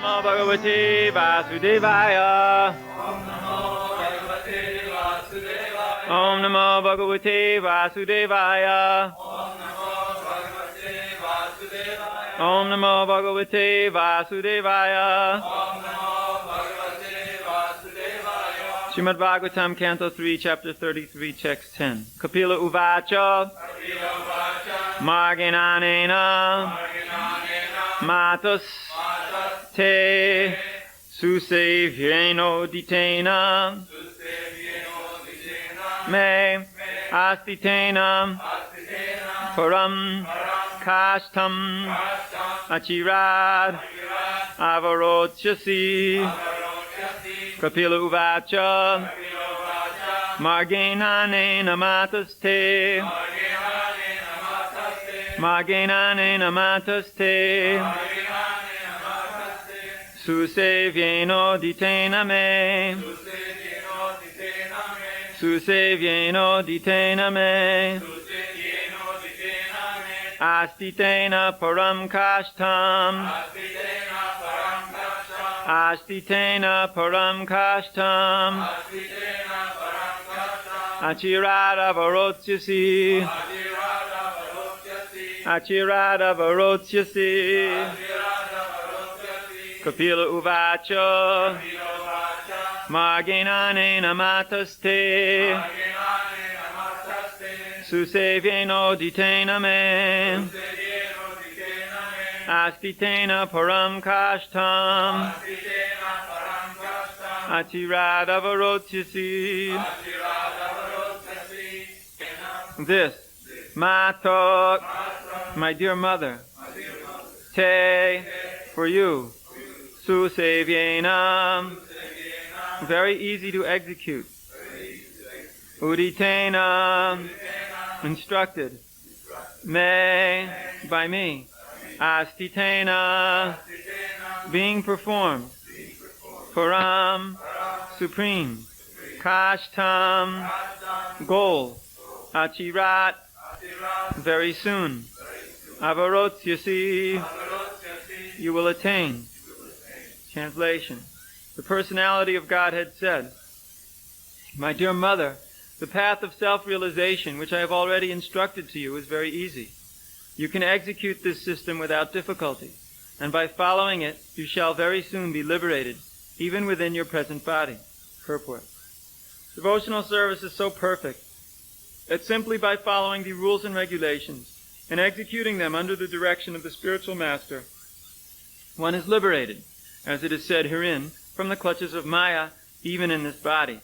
Namo Bhagavate Vasudevaya. Om Namo Bhagavate Vasudevaya. Om Namo Bhagavate Vasudevaya. Srimad Bhagavatam, Canto 3, Chapter 33, Text 10. Kapila Uvacha. Marginanena. Matas. Te. Susevyeno ditena. Me. Astitena. Param. Kashtam. Achirad. Avarotyasi. Kapila Uvacha. Margenane namataste. Margenane namataste. Susevyeno ditena me. Susevyeno ditena me. Astitena param kashtam. Astitena param kashtam. Achirada varotyasi. Achirada varotyasi. Kapila Uvacha. Margenane namataste. Susevyeno ditena me. Astitena param kashtam. Achirada varotyasi. This, Matok, my dear mother. Te, for you. Susevyena, very easy to execute. Uditena, instructed. Me, by me. Astitena, being performed. Param, supreme. Kashtam, goal. Achirat, very soon. Avarotyasi, you will attain. Translation. The personality of Godhead said, my dear mother, the path of self-realization, which I have already instructed to you, is very easy. You can execute this system without difficulty, and by following it, you shall very soon be liberated, even within your present body. Purport. Devotional service is so perfect that simply by following the rules and regulations and executing them under the direction of the spiritual master, one is liberated, as it is said herein, from the clutches of Maya, even in this body.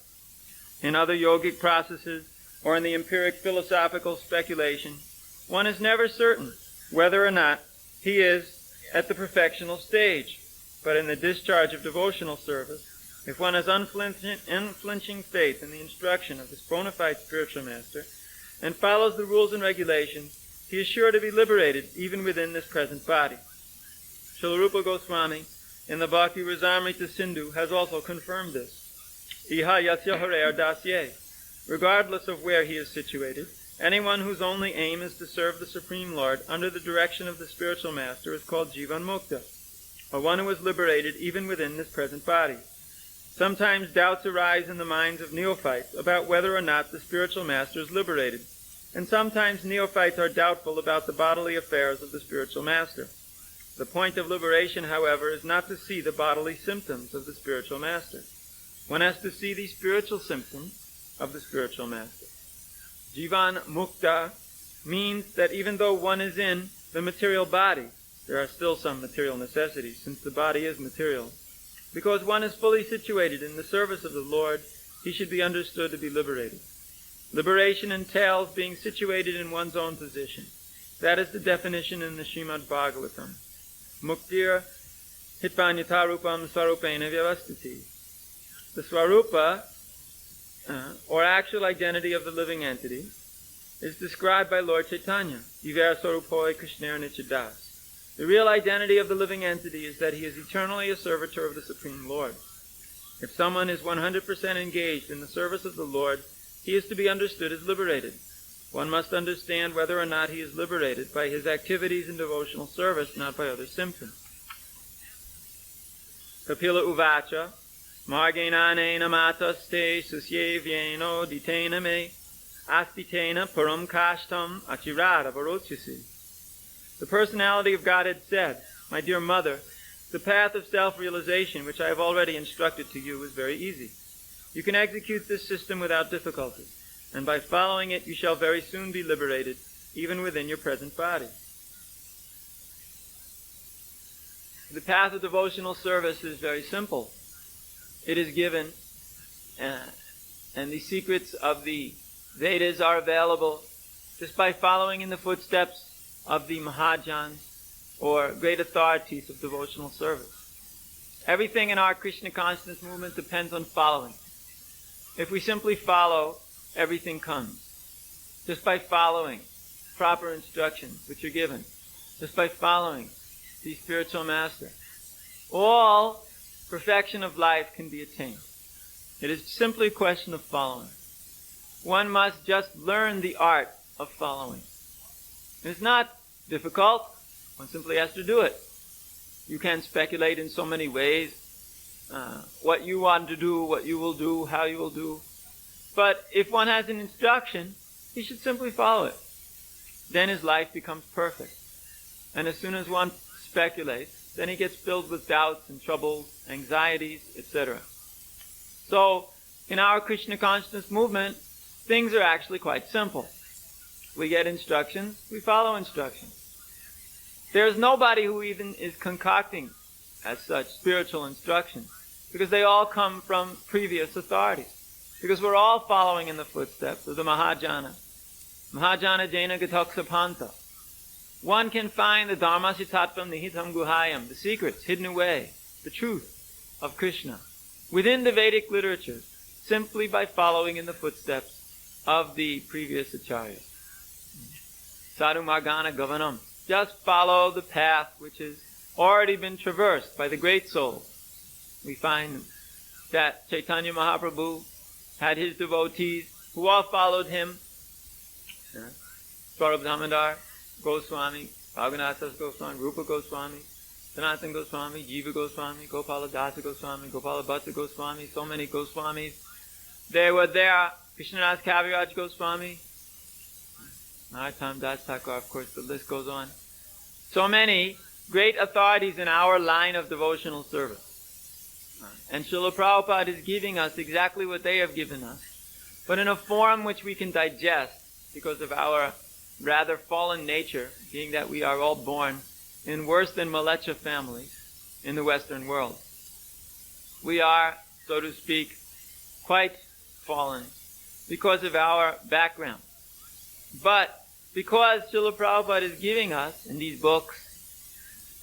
In other yogic processes, or in the empiric philosophical speculation, one is never certain whether or not he is at the perfectional stage. But in the discharge of devotional service, if one has unflinching faith in the instruction of this bona fide spiritual master, and follows the rules and regulations, he is sure to be liberated even within this present body. Srila Rupa Goswami, in the Bhakti Rasamrita Sindhu, has also confirmed this. Iha yasya harer dasye. Regardless of where he is situated, anyone whose only aim is to serve the Supreme Lord under the direction of the spiritual master is called Jivan Mukta, or one who is liberated even within this present body. Sometimes doubts arise in the minds of neophytes about whether or not the spiritual master is liberated, and sometimes neophytes are doubtful about the bodily affairs of the spiritual master. The point of liberation, however, is not to see the bodily symptoms of the spiritual master. One has to see the spiritual symptoms of the spiritual master. Jivan Mukta means that even though one is in the material body, there are still some material necessities, since the body is material. Because one is fully situated in the service of the Lord, he should be understood to be liberated. Liberation entails being situated in one's own position. That is the definition in the Srimad Bhagavatam. Muktir hitpanyatarupam swarupena vyavastiti. The swarupa, or actual identity of the living entity, is described by Lord Chaitanya, Iver Swarupoi Krishner Nichadas. The real identity of the living entity is that he is eternally a servitor of the Supreme Lord. If someone is 100% engaged in the service of the Lord, he is to be understood as liberated. One must understand whether or not he is liberated by his activities in devotional service, not by other symptoms. Kapila uvacha, margenanena mataste susyevyeno ditena me, astitena param kashtam achirada varochisi. The personality of God had said, my dear mother, the path of self-realization, which I have already instructed to you, is very easy. You can execute this system without difficulty, and by following it you shall very soon be liberated, even within your present body. The path of devotional service is very simple. It is given, and the secrets of the Vedas are available just by following in the footsteps of the Mahajans, or great authorities of devotional service. Everything in our Krishna consciousness movement depends on following. If we simply follow, everything comes. Just by following proper instructions which are given, just by following the spiritual master, all perfection of life can be attained. It is simply a question of following. One must just learn the art of following. It's not difficult. One simply has to do it. You can speculate in so many ways what you want to do, what you will do, how you will do. But if one has an instruction, he should simply follow it. Then his life becomes perfect. And as soon as one speculates, then he gets filled with doubts and troubles, anxieties, etc. So, in our Krishna consciousness movement, things are actually quite simple. We get instructions, we follow instructions. There's nobody who even is concocting, as such, spiritual instructions, because they all come from previous authorities. Because we're all following in the footsteps of the Mahajana. Mahajana Jena Gataksapanta. One can find the Dharmasi Tattvam Nihitam Guhayam, the secrets hidden away, the truth of Krishna, within the Vedic literatures, simply by following in the footsteps of the previous acharyas. Sadhu Margana Gavanam. Just follow the path which has already been traversed by the great souls. We find that Chaitanya Mahaprabhu had his devotees who all followed him. Swarab Damodar Goswami, Raghunathas Goswami, Rupa Goswami, Sanatana Goswami, Jiva Goswami, Gopala Dasa Goswami, Gopala Bhatta Goswami, so many Goswamis. They were there. Krishnadas Kaviraj Goswami, Narottam Das Thakur, of course the list goes on. So many great authorities in our line of devotional service. And Srila Prabhupada is giving us exactly what they have given us, but in a form which we can digest because of our rather fallen nature, being that we are all born in worse than Malecha families in the Western world. We are, so to speak, quite fallen because of our background. But because Srila Prabhupada is giving us in these books,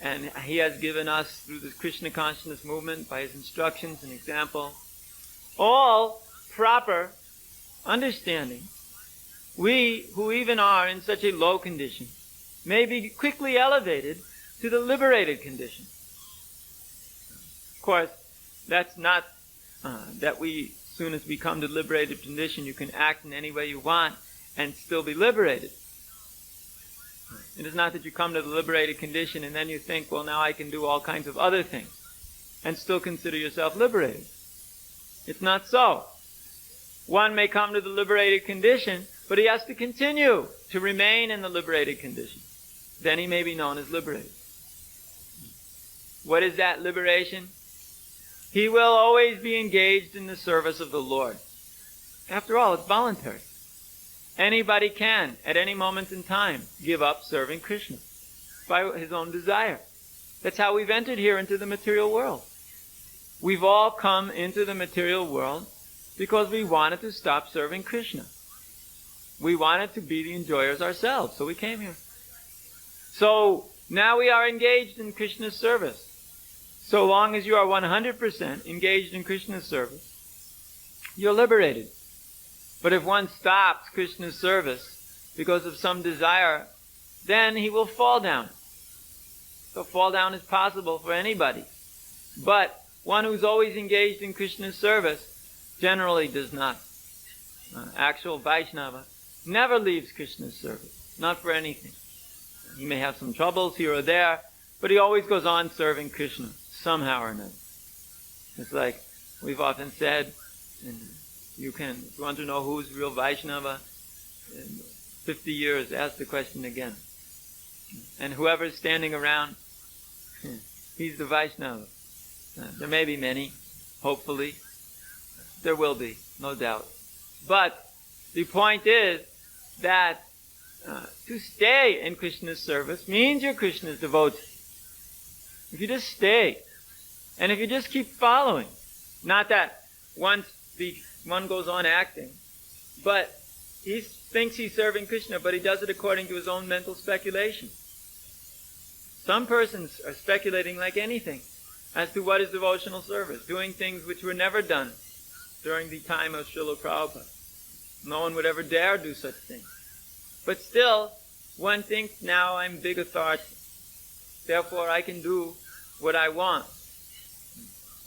and he has given us through the Krishna consciousness movement by his instructions and example, all proper understanding, we who even are in such a low condition may be quickly elevated to the liberated condition. Of course, that's not that we, as soon as we come to liberated condition, you can act in any way you want and still be liberated. It is not that you come to the liberated condition and then you think, well, now I can do all kinds of other things and still consider yourself liberated. It's not so. One may come to the liberated condition, but he has to continue to remain in the liberated condition. Then he may be known as liberated. What is that liberation? He will always be engaged in the service of the Lord. After all, it's voluntary. Anybody can, at any moment in time, give up serving Krishna by his own desire. That's how we've entered here into the material world. We've all come into the material world because we wanted to stop serving Krishna. We wanted to be the enjoyers ourselves, so we came here. So now we are engaged in Krishna's service. So long as you are 100% engaged in Krishna's service, you're liberated. But if one stops Krishna's service because of some desire, then he will fall down. So fall down is possible for anybody. But one who's always engaged in Krishna's service generally does not. Actual Vaishnava never leaves Krishna's service, not for anything. He may have some troubles here or there, but he always goes on serving Krishna, somehow or another. It's like we've often said, and if you want to know who's real Vaishnava, in 50 years, ask the question again. And whoever's standing around, he's the Vaishnava. There may be many, hopefully. There will be, no doubt. But the point is that to stay in Krishna's service means you're Krishna's devotee. If you just stay, and if you just keep following, not that once one goes on acting, but he thinks he's serving Krishna, but he does it according to his own mental speculation. Some persons are speculating like anything as to what is devotional service, doing things which were never done during the time of Srila Prabhupada. No one would ever dare do such things. But still, one thinks, now I'm big authority. Therefore, I can do what I want.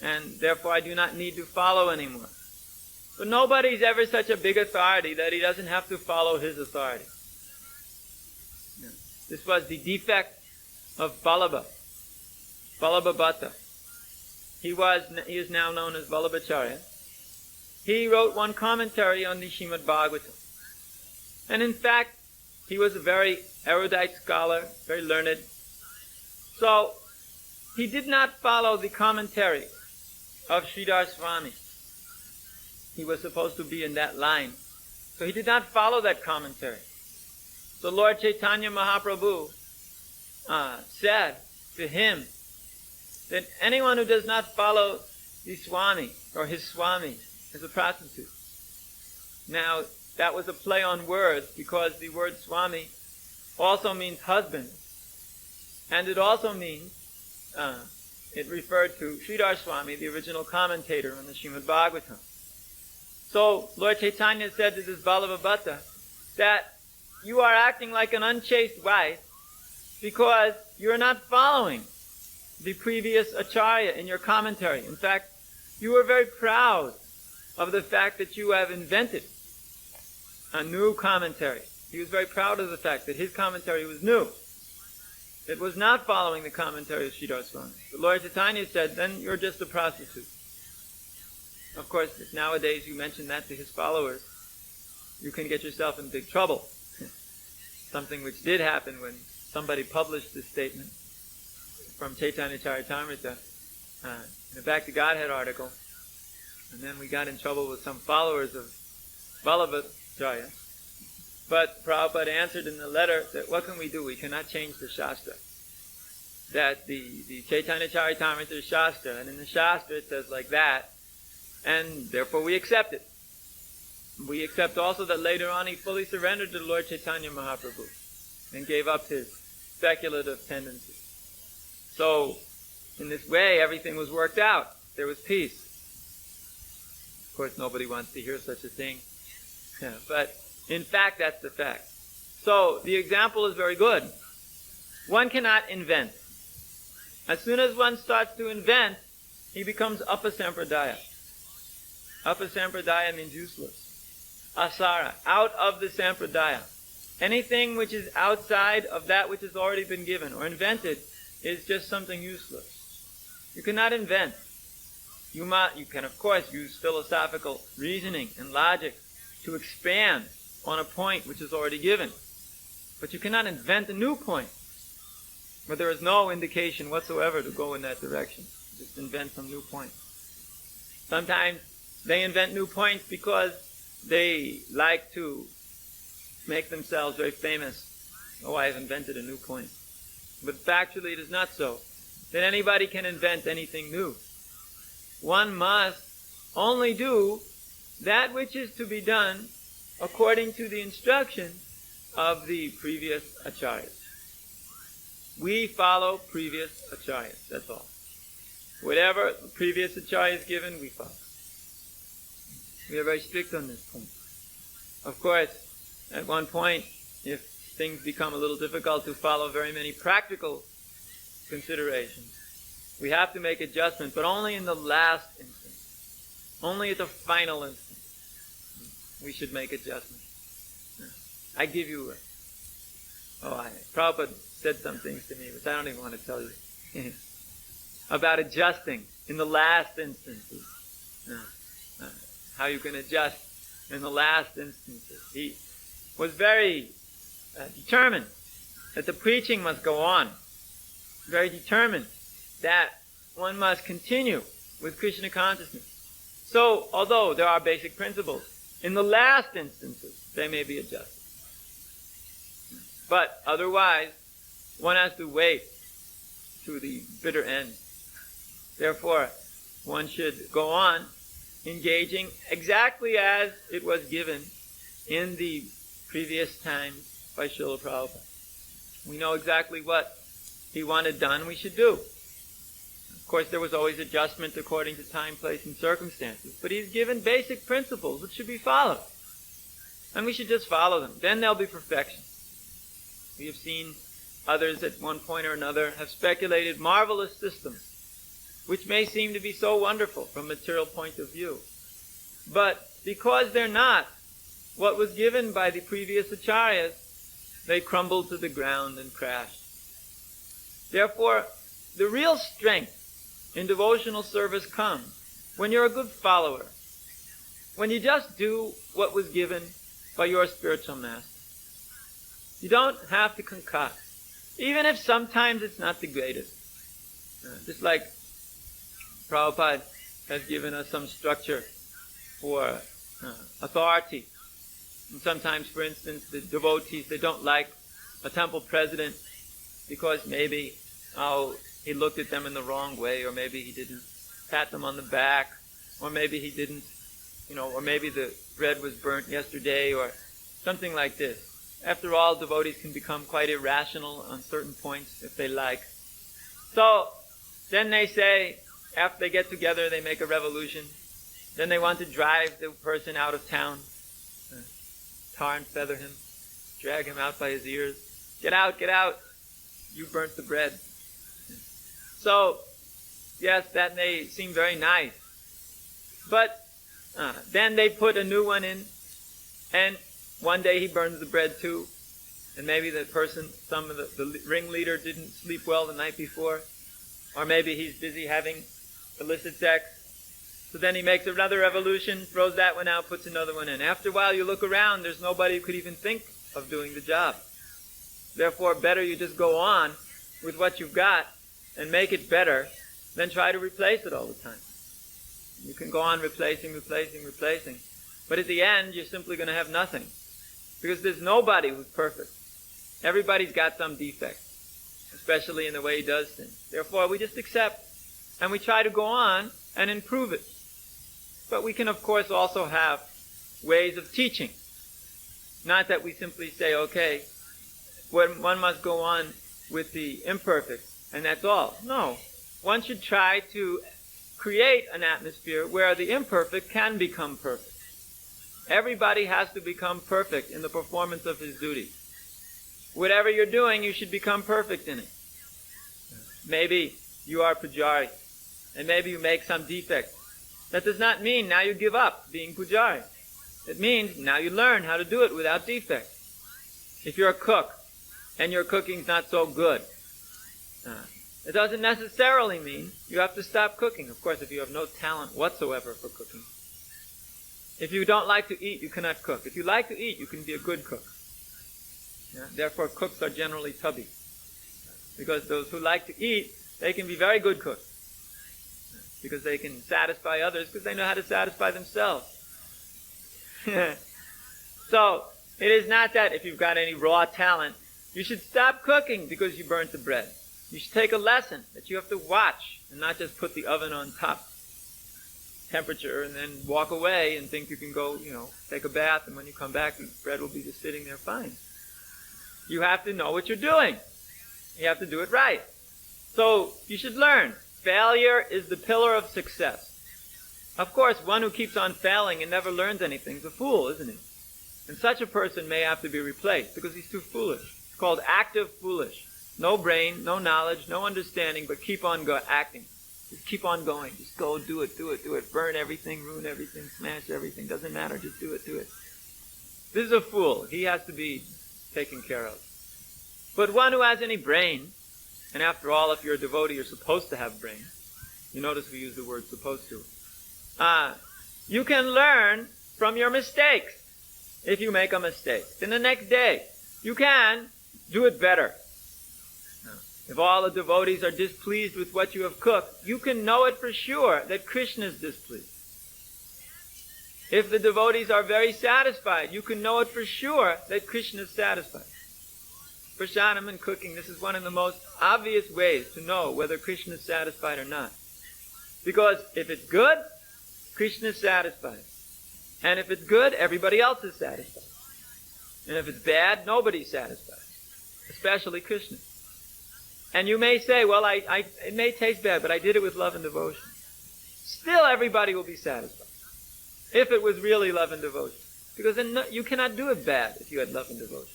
And therefore, I do not need to follow anymore. But nobody's ever such a big authority that he doesn't have to follow his authority. This was the defect of Ballabha Bhatta. He is now known as Vallabhacharya. He wrote one commentary on the Srimad Bhagavatam. And in fact, he was a very erudite scholar, very learned. So, he did not follow the commentary of Sridhar Swami. He was supposed to be in that line. So he did not follow that commentary. So Lord Chaitanya Mahaprabhu said to him that anyone who does not follow the Swami or his Swami is a prostitute. Now, that was a play on words because the word Swami also means husband. And it also means, it referred to Sridhar Swami, the original commentator on the Srimad Bhagavatam. So, Lord Chaitanya said to this Ballabha that you are acting like an unchaste wife because you are not following the previous Acharya in your commentary. In fact, you are very proud of the fact that you have invented a new commentary. He was very proud of the fact that his commentary was new. It was not following the commentary of Sridhar Swami. But Lord Chaitanya said, then you're just a prostitute. Of course, if nowadays you mention that to his followers, you can get yourself in big trouble. Something which did happen when somebody published this statement from Chaitanya Charitamrita in a Back to Godhead article. And then we got in trouble with some followers of Vallabhacharya. But Prabhupada answered in the letter that what can we do? We cannot change the Shastra. That the Chaitanya Charitamrita is Shastra, and in the Shastra it says like that, and therefore we accept it. We accept also that later on he fully surrendered to Lord Chaitanya Mahaprabhu and gave up his speculative tendencies. So, in this way, everything was worked out. There was peace. Of course, nobody wants to hear such a thing. Yeah, but in fact, that's the fact. So, the example is very good. One cannot invent. As soon as one starts to invent, he becomes apasampradaya. Apasampradaya means useless. Asara, out of the sampradaya. Anything which is outside of that which has already been given or invented is just something useless. You cannot invent. You can, of course, use philosophical reasoning and logic to expand on a point which is already given. But you cannot invent a new point. But there is no indication whatsoever to go in that direction. Just invent some new point. Sometimes they invent new points because they like to make themselves very famous. Oh, I have invented a new point. But factually it is not so. That anybody can invent anything new. One must only do that which is to be done according to the instructions of the previous acharyas. We follow previous acharyas, that's all. Whatever the previous acharya is given, we follow. We are very strict on this point. Of course, at one point, if things become a little difficult to follow very many practical considerations, we have to make adjustment, but only in the last instance. Only at the final instance. We should make adjustment. I give you Prabhupada said some things to me, which I don't even want to tell you, about adjusting in the last instances. How you can adjust in the last instances. He was very determined that the preaching must go on. Very determined that one must continue with Krishna consciousness. So, although there are basic principles, in the last instances, they may be adjusted. But otherwise, one has to wait to the bitter end. Therefore, one should go on engaging exactly as it was given in the previous times by Srila Prabhupada. We know exactly what he wanted done, we should do. Of course, there was always adjustment according to time, place, and circumstances. But he's given basic principles which should be followed. And we should just follow them. Then there'll be perfection. We have seen others at one point or another have speculated marvelous systems, which may seem to be so wonderful from a material point of view. But because they're not what was given by the previous acharyas, they crumbled to the ground and crashed. Therefore, the real strength in devotional service comes when you're a good follower, when you just do what was given by your spiritual master. You don't have to concoct, even if sometimes it's not the greatest. Just like Prabhupada has given us some structure for authority. And sometimes, for instance, the devotees, they don't like a temple president because maybe he looked at them in the wrong way, or maybe he didn't pat them on the back, or maybe he didn't, or maybe the bread was burnt yesterday, or something like this. After all, devotees can become quite irrational on certain points if they like. So, then they say, after they get together, they make a revolution. Then they want to drive the person out of town, tar and feather him, drag him out by his ears. Get out, you burnt the bread. So, yes, that may seem very nice. But then they put a new one in, and one day he burns the bread too. And maybe the ringleader didn't sleep well the night before. Or maybe he's busy having illicit sex. So then he makes another revolution, throws that one out, puts another one in. After a while you look around, there's nobody who could even think of doing the job. Therefore, better you just go on with what you've got and make it better than try to replace it all the time. You can go on replacing. But at the end, you're simply going to have nothing. Because there's nobody who's perfect. Everybody's got some defect, especially in the way he does things. Therefore, we just accept and we try to go on and improve it. But we can, of course, also have ways of teaching. Not that we simply say, okay, one must go on with the imperfect, and that's all. No. One should try to create an atmosphere where the imperfect can become perfect. Everybody has to become perfect in the performance of his duty. Whatever you're doing, you should become perfect in it. Maybe you are pujari, and maybe you make some defect. That does not mean now you give up being pujari. It means now you learn how to do it without defect. If you're a cook, and your cooking's not so good, it doesn't necessarily mean you have to stop cooking. Of course, if you have no talent whatsoever for cooking. If you don't like to eat, you cannot cook. If you like to eat, you can be a good cook. Therefore, cooks are generally tubby. Because those who like to eat, they can be very good cooks. Because they can satisfy others, because they know how to satisfy themselves. So, it is not that if you've got any raw talent, you should stop cooking because you burnt the bread. You should take a lesson that you have to watch and not just put the oven on top temperature and then walk away and think you can go, take a bath, and when you come back the bread will be just sitting there fine. You have to know what you're doing. You have to do it right. So you should learn. Failure is the pillar of success. Of course, one who keeps on failing and never learns anything is a fool, isn't he? And such a person may have to be replaced because he's too foolish. It's called active foolish. No brain, no knowledge, no understanding, but keep on acting. Just keep on going. Just go, do it. Burn everything, ruin everything, smash everything. Doesn't matter. Just do it. This is a fool. He has to be taken care of. But one who has any brain, and after all, if you're a devotee, you're supposed to have brain. You notice we use the word supposed to. You can learn from your mistakes. If you make a mistake, then the next day you can do it better. If all the devotees are displeased with what you have cooked, you can know it for sure that Krishna is displeased. If the devotees are very satisfied, you can know it for sure that Krishna is satisfied. Prasadam and cooking, this is one of the most obvious ways to know whether Krishna is satisfied or not. Because if it's good, Krishna is satisfied. And if it's good, everybody else is satisfied. And if it's bad, nobody's satisfied. Especially Krishna. And you may say, well, it may taste bad, but I did it with love and devotion. Still everybody will be satisfied. If it was really love and devotion. Because then you cannot do it bad if you had love and devotion.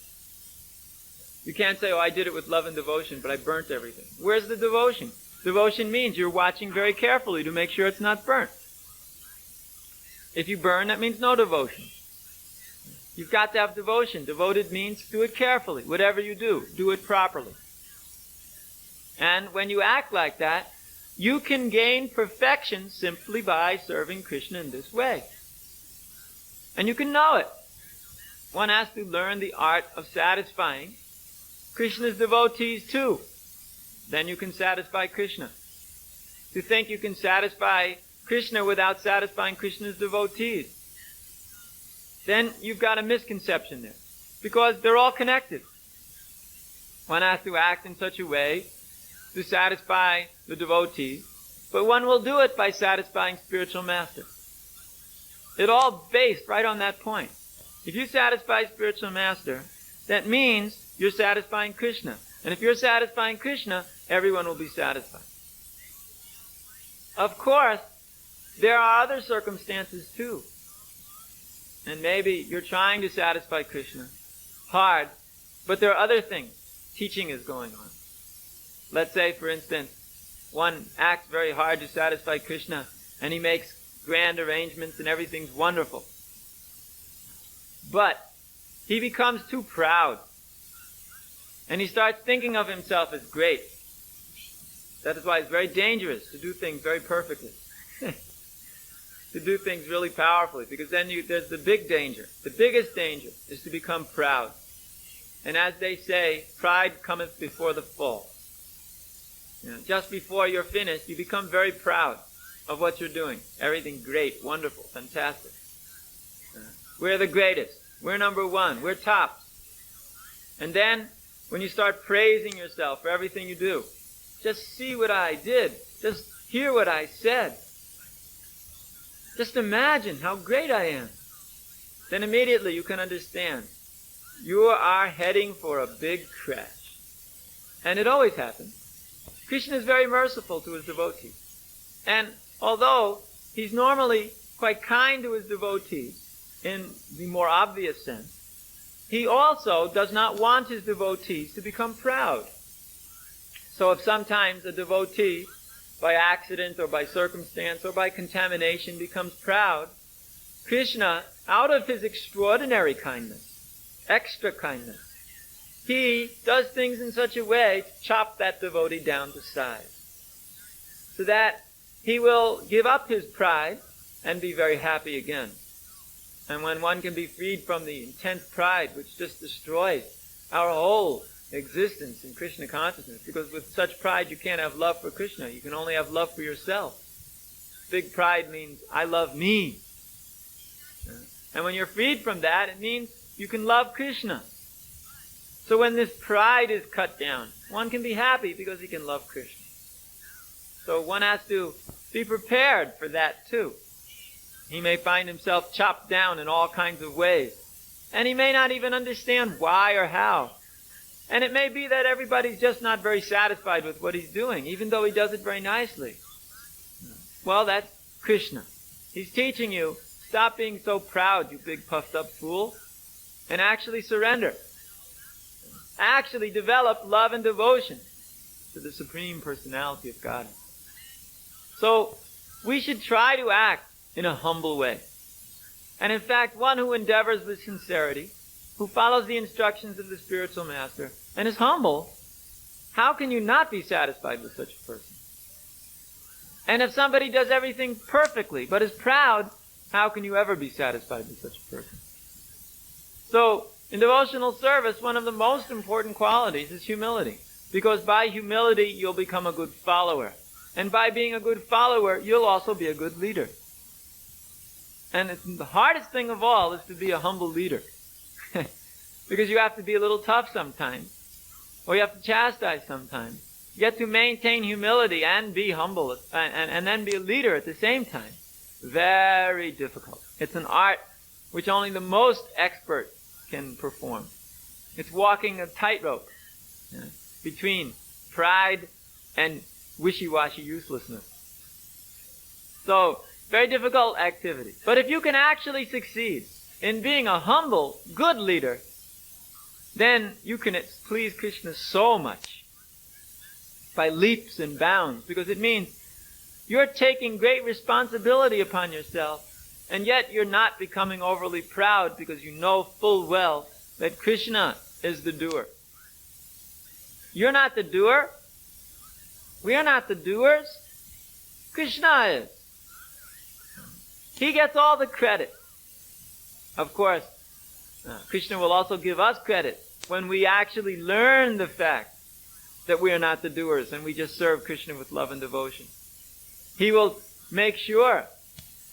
You can't say, oh, I did it with love and devotion, but I burnt everything. Where's the devotion? Devotion means you're watching very carefully to make sure it's not burnt. If you burn, that means no devotion. You've got to have devotion. Devoted means do it carefully. Whatever you do it properly. And when you act like that, you can gain perfection simply by serving Krishna in this way. And you can know it. One has to learn the art of satisfying Krishna's devotees too. Then you can satisfy Krishna. To think you can satisfy Krishna without satisfying Krishna's devotees, then you've got a misconception there. Because they're all connected. One has to act in such a way to satisfy the devotees, but one will do it by satisfying spiritual master. It's all based right on that point. If you satisfy spiritual master, that means you're satisfying Krishna. And if you're satisfying Krishna, everyone will be satisfied. Of course, there are other circumstances too. And maybe you're trying to satisfy Krishna hard, but there are other things. Teaching is going on. Let's say, for instance, one acts very hard to satisfy Krishna, and he makes grand arrangements and everything's wonderful. But he becomes too proud. And he starts thinking of himself as great. That is why it's very dangerous to do things very perfectly. To do things really powerfully. Because then there's the big danger. The biggest danger is to become proud. And as they say, pride cometh before the fall. Just before you're finished, you become very proud of what you're doing. Everything great, wonderful, fantastic. We're the greatest. We're number one. We're tops. And then, when you start praising yourself for everything you do, just see what I did. Just hear what I said. Just imagine how great I am. Then immediately you can understand. You are heading for a big crash. And it always happens. Krishna is very merciful to his devotees. And although he's normally quite kind to his devotees in the more obvious sense, he also does not want his devotees to become proud. So if sometimes a devotee, by accident or by circumstance or by contamination, becomes proud, Krishna, out of his extraordinary kindness, extra kindness, he does things in such a way to chop that devotee down to size. So that he will give up his pride and be very happy again. And when one can be freed from the intense pride which just destroys our whole existence in Krishna consciousness, because with such pride you can't have love for Krishna, you can only have love for yourself. Big pride means, I love me. And when you're freed from that, it means you can love Krishna. So when this pride is cut down, one can be happy because he can love Krishna. So one has to be prepared for that too. He may find himself chopped down in all kinds of ways. And he may not even understand why or how. And it may be that everybody's just not very satisfied with what he's doing, even though he does it very nicely. Well, that's Krishna. He's teaching you, stop being so proud, you big puffed up fool, and actually surrender. Actually develop love and devotion to the Supreme Personality of God. So, we should try to act in a humble way. And in fact, one who endeavors with sincerity, who follows the instructions of the spiritual master, and is humble, how can you not be satisfied with such a person? And if somebody does everything perfectly, but is proud, how can you ever be satisfied with such a person? So, in devotional service, one of the most important qualities is humility. Because by humility, you'll become a good follower. And by being a good follower, you'll also be a good leader. And the hardest thing of all is to be a humble leader. Because you have to be a little tough sometimes. Or you have to chastise sometimes. You have to maintain humility and be humble and then be a leader at the same time. Very difficult. It's an art which only the most expert can perform. It's walking a tightrope between pride and wishy-washy uselessness. So, very difficult activity. But if you can actually succeed in being a humble, good leader, then you can please Krishna so much by leaps and bounds, because it means you're taking great responsibility upon yourself, and yet you're not becoming overly proud because you know full well that Krishna is the doer. You're not the doer. We are not the doers. Krishna is. He gets all the credit. Of course, Krishna will also give us credit when we actually learn the fact that we are not the doers and we just serve Krishna with love and devotion. He will make sure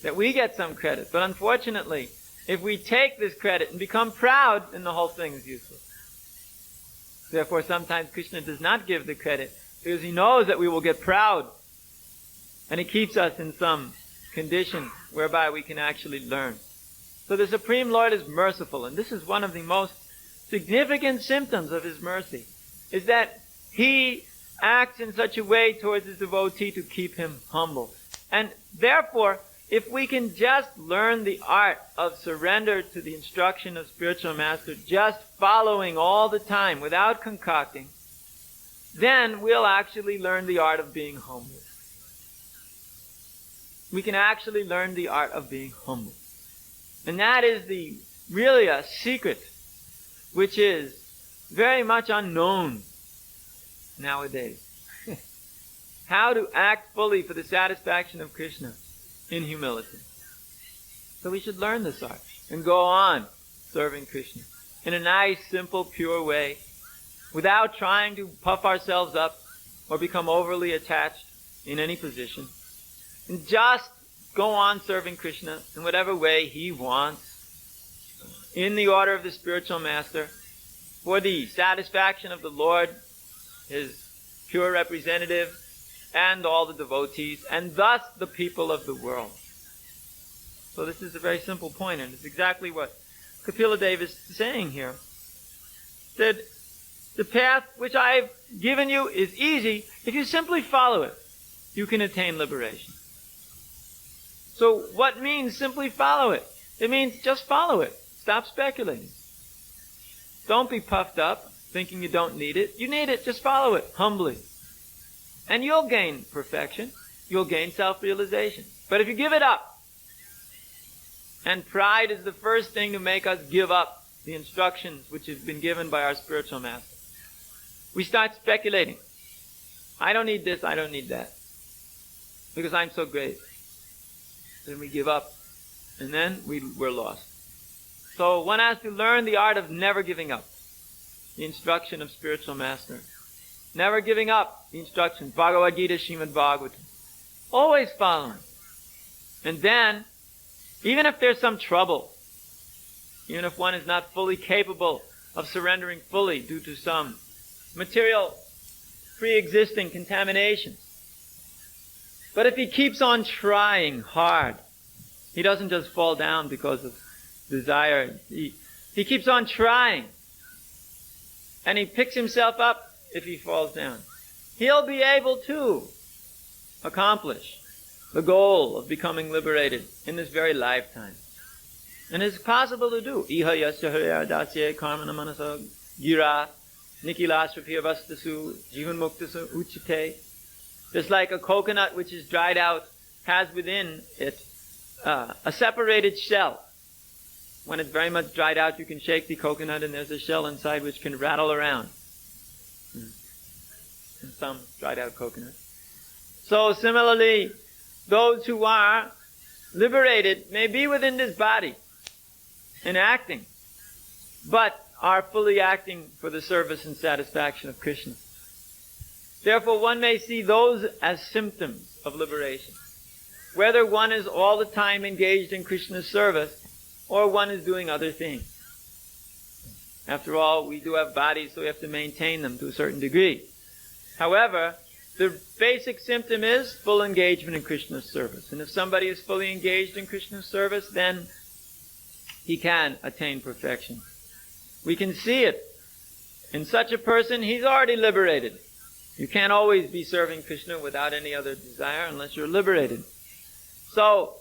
that we get some credit. But unfortunately, if we take this credit and become proud, then the whole thing is useless. Therefore, sometimes Krishna does not give the credit because he knows that we will get proud. And he keeps us in some condition whereby we can actually learn. So the Supreme Lord is merciful, and this is one of the most significant symptoms of his mercy, is that he acts in such a way towards his devotee to keep him humble. And therefore, if we can just learn the art of surrender to the instruction of spiritual master, just following all the time without concocting, then we'll actually learn the art of being humble. We can actually learn the art of being humble. And that is really a secret which is very much unknown nowadays. How to act fully for the satisfaction of Krishna in humility. So we should learn this art and go on serving Krishna in a nice, simple, pure way, without trying to puff ourselves up or become overly attached in any position. And just go on serving Krishna in whatever way he wants, in the order of the spiritual master, for the satisfaction of the Lord, his pure representative, and all the devotees, and thus the people of the world. So this is a very simple point, and it's exactly what Kapila Deva is saying here. That the path which I've given you is easy. If you simply follow it, you can attain liberation. So what means simply follow it? It means just follow it. Stop speculating. Don't be puffed up, thinking you don't need it. You need it, just follow it, humbly. And you'll gain perfection. You'll gain self-realization. But if you give it up, and pride is the first thing to make us give up the instructions which have been given by our spiritual master. We start speculating. I don't need this, I don't need that, because I'm so great. Then we give up, and then we're lost. So one has to learn the art of never giving up the instruction of spiritual master. Never giving up the instructions. Bhagavad Gita, Srimad Bhagavatam. Always following. And then, even if there's some trouble, even if one is not fully capable of surrendering fully due to some material pre-existing contamination, but if he keeps on trying hard, he doesn't just fall down because of desire. He keeps on trying. And he picks himself up if he falls down. He'll be able to accomplish the goal of becoming liberated in this very lifetime. And it's possible to do. Iha yasya harya dasya karmana manasa gira nikilasrapya vastasu jivan muktasu uchite. Just like a coconut which is dried out has within it a separated shell. When it's very much dried out, you can shake the coconut and there's a shell inside which can rattle around. In some dried out coconut. So similarly, those who are liberated may be within this body and acting, but are fully acting for the service and satisfaction of Krishna. Therefore, one may see those as symptoms of liberation. Whether one is all the time engaged in Krishna's service, or one is doing other things. After all, we do have bodies, so we have to maintain them to a certain degree. However, the basic symptom is full engagement in Krishna's service. And if somebody is fully engaged in Krishna's service, then he can attain perfection. We can see it. In such a person, he's already liberated. You can't always be serving Krishna without any other desire unless you're liberated. So,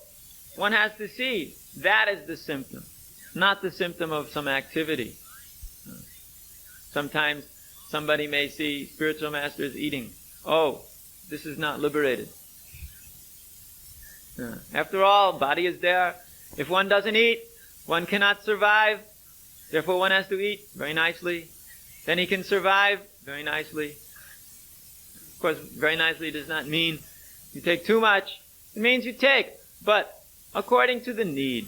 one has to see that is the symptom, not the symptom of some activity. Sometimes somebody may see spiritual masters eating. Oh, this is not liberated. After all, body is there. If one doesn't eat, one cannot survive. Therefore, one has to eat very nicely. Then he can survive very nicely. Of course, very nicely does not mean you take too much. It means you take, but according to the need.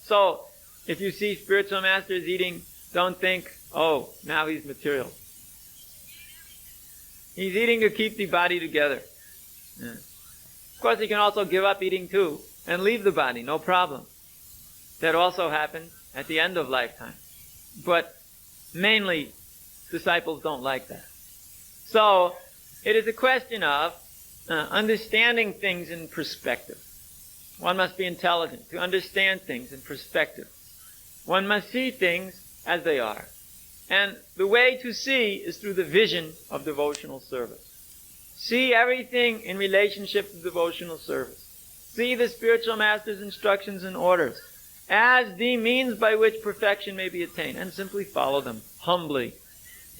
So, if you see spiritual masters eating, don't think, oh, now he's material. He's eating to keep the body together. Yeah. Of course, he can also give up eating too and leave the body, no problem. That also happens at the end of lifetime. But mainly, disciples don't like that. So, it is a question of understanding things in perspective. One must be intelligent to understand things in perspective. One must see things as they are. And the way to see is through the vision of devotional service. See everything in relationship to devotional service. See the spiritual master's instructions and orders as the means by which perfection may be attained, and simply follow them humbly.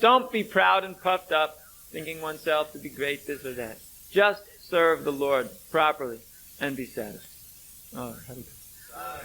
Don't be proud and puffed up, thinking oneself to be great, this or that. Just serve the Lord properly and be satisfied. Oh, Harikesa.